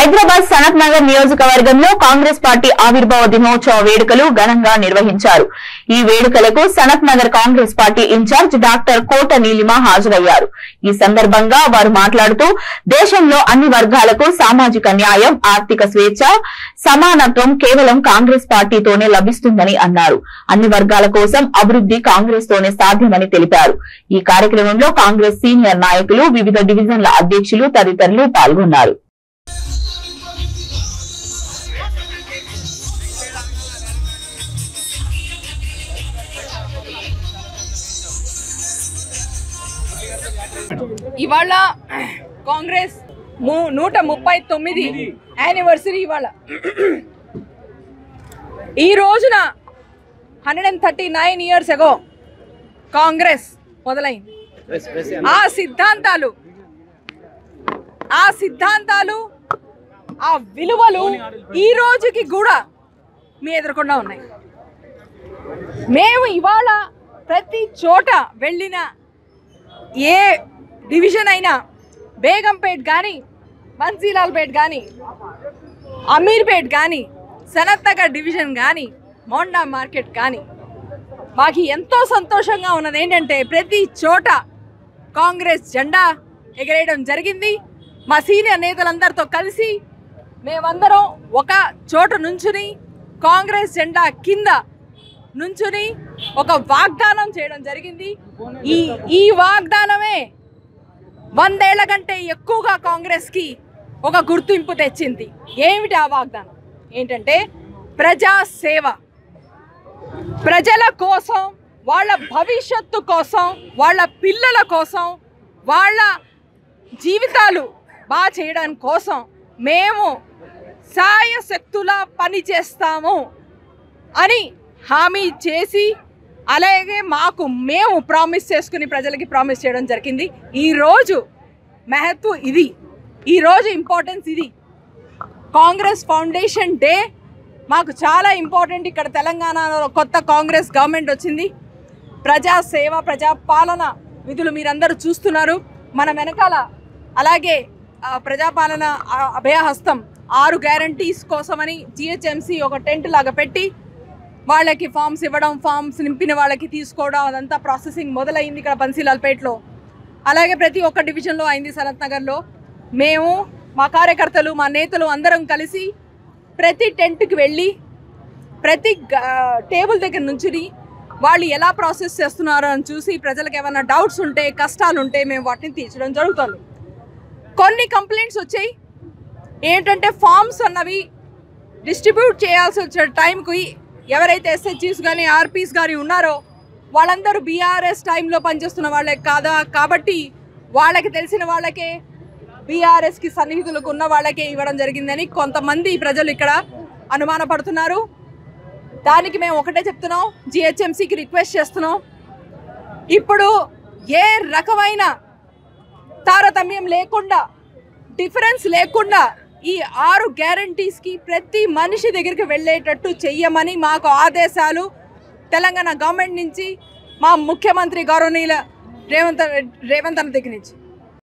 హైదరాబాద్ సనత్ నగర్ నియోజకవర్గంలో కాంగ్రెస్ పార్టీ ఆవిర్భావ దినోత్సవ వేడుకలు ఘనంగా నిర్వహించారు. ఈ వేడుకలకు Sanath Nagar Congress party in-charge doctor Kota Neelima హాజరయ్యారు. ఈ సందర్భంగా వారు మాట్లాడుతూ దేశంలో అన్ని వర్గాలకు సామాజిక న్యాయం, ఆర్థిక స్వేచ్ఛ, సమానత్వం కేవలం కాంగ్రెస్ పార్టీతోనే లభిస్తుందని అన్నారు. అన్ని వర్గాల కోసం అభివృద్ధి కాంగ్రెస్ తోనే సాధ్యమని తెలిపారు. ఈ కార్యక్రమంలో కాంగ్రెస్ సీనియర్ నాయకులు, వివిధ డివిజన్ల అధ్యక్షులు తదితరులు పాల్గొన్నారు. ఇవాళ కాంగ్రెస్ 139 యానివర్సరీ. ఇవాళ ఈ రోజున 139 years ago కాంగ్రెస్ మొదలైంది. ఆ సిద్ధాంతాలు, ఆ విలువలు ఈ రోజుకి కూడా మీ ఎదురుకుండా ఉన్నాయి. మేము ఇవాళ ప్రతి చోట వెళ్ళిన ఏ డివిజన్ అయినా, బేగంపేట్ కానీ, బన్సీలాల్పేట్ కానీ, అమీర్పేట్ కానీ, సనత్ నగర్ డివిజన్ కానీ, మోండా మార్కెట్ కానీ, మాకు ఎంతో సంతోషంగా ఉన్నది ఏంటంటే ప్రతి చోట కాంగ్రెస్ జెండా ఎగరేయడం జరిగింది. మా సీనియర్ నేతలందరితో కలిసి మేమందరం ఒక చోట నుంచుని కాంగ్రెస్ జెండా కింద నుంచుని ఒక వాగ్దానం చేయడం జరిగింది. ఈ వాగ్దానమే 100 ఏళ్ల కంటే ఎక్కువగా కాంగ్రెస్కి ఒక గుర్తింపు తెచ్చింది. ఏమిటి ఆ వాగ్దానం? ఏంటంటే ప్రజా సేవ, ప్రజల కోసం, వాళ్ళ భవిష్యత్తు కోసం, వాళ్ళ పిల్లల కోసం, వాళ్ళ జీవితాలు బాగా చేయడం కోసం మేము సాయశక్తులా పనిచేస్తాము అని హామీ చేసి, అలాగే మేము ప్రామిస్ చేసుకుని ప్రజలకి ప్రామిస్ చేయడం జరిగింది. ఈరోజు మహత్వం ఇది, ఈరోజు ఇంపార్టెన్స్ ఇది. కాంగ్రెస్ ఫౌండేషన్ డే మాకు చాలా ఇంపార్టెంట్. ఇక్కడ తెలంగాణలో కొత్త కాంగ్రెస్ గవర్నమెంట్ వచ్చింది. ప్రజా సేవ, ప్రజాపాలన విధులు మీరందరూ చూస్తున్నారు మన వెనకాల. అలాగే ప్రజాపాలన అభయహస్తం 6 గ్యారంటీస్ కోసమని జిహెచ్ఎంసీ ఒక టెంట్ లాగా పెట్టి వాళ్ళకి ఫామ్స్ ఇవ్వడం, ఫామ్స్ నింపిన వాళ్ళకి తీసుకోవడం, అదంతా ప్రాసెసింగ్ మొదలైంది ఇక్కడ బన్సీలాల్పేట్లో. అలాగే ప్రతి ఒక్క డివిజన్లో అయింది. సనత్ నగర్లో మేము, మా కార్యకర్తలు, మా నేతలు అందరం కలిసి ప్రతి టెంట్కి వెళ్ళి ప్రతి టేబుల్ దగ్గర నుంచి వాళ్ళు ఎలా ప్రాసెస్ చేస్తున్నారో అని చూసి ప్రజలకు ఏమైనా డౌట్స్ ఉంటే, కష్టాలు ఉంటే మేము వాటిని తీర్చడం జరుగుతుంది. కొన్ని కంప్లైంట్స్ వచ్చాయి. ఏంటంటే ఫామ్స్ అన్నవి డిస్ట్రిబ్యూట్ చేయాల్సి వచ్చే టైంకి ఎవరైతే ఎస్హెచ్ఈస్ కానీ, ఆర్పీస్ కానీ ఉన్నారో వాళ్ళందరూ బీఆర్ఎస్ టైంలో పనిచేస్తున్న వాళ్ళే కాదా, కాబట్టి వాళ్ళకి తెలిసిన వాళ్ళకే, బీఆర్ఎస్కి సన్నిహితులకు ఉన్న వాళ్ళకే ఇవ్వడం జరిగిందని కొంతమంది ప్రజలు ఇక్కడ అనుమానపడుతున్నారు. దానికి మేము ఒకటే చెప్తున్నాం, జిహెచ్ఎంసీకి రిక్వెస్ట్ చేస్తున్నాం, ఇప్పుడు ఏ రకమైన తారతమ్యం లేకుండా, డిఫరెన్స్ లేకుండా ఈ 6 గ్యారంటీస్కి ప్రతి మనిషి దగ్గరికి వెళ్ళేటట్టు చెయ్యమని మాకు ఆదేశాలు తెలంగాణ గవర్నమెంట్ నుంచి, మా ముఖ్యమంత్రి గౌరవనీయుల రేవంత్ అన్న దగ్గర నుంచి